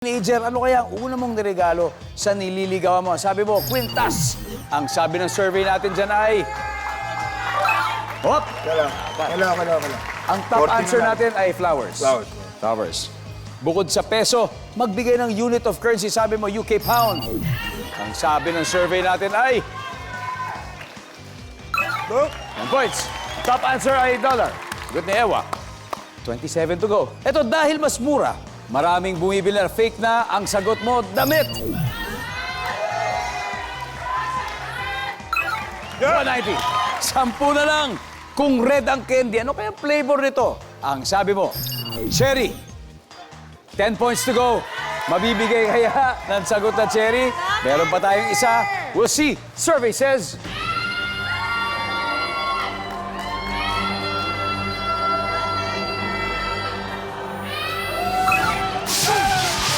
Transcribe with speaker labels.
Speaker 1: Teenager, ano kaya ang una mong niregalo sa nililigawan mo? Sabi mo, kwintas. Ang sabi ng survey natin dyan ay... Hop!
Speaker 2: Wala.
Speaker 1: Ang top
Speaker 2: 14
Speaker 1: answer
Speaker 2: na lang.
Speaker 1: natin ay flowers. Flowers. Bukod sa peso, magbigay ng unit of currency. Sabi mo, UK pound. Ang sabi ng survey natin ay... 1 points. Top answer ay dollar. Good ni Ewa. 27 to go. Ito, dahil mas mura, maraming bumibili na fake na. Ang sagot mo, damit. 190. 10 na lang. Kung red ang candy, ano kaya flavor nito? Ang sabi mo, cherry. 10 points to go. Mabibigay kaya ng sagot na cherry? Meron pa tayong isa. We'll see. Survey says...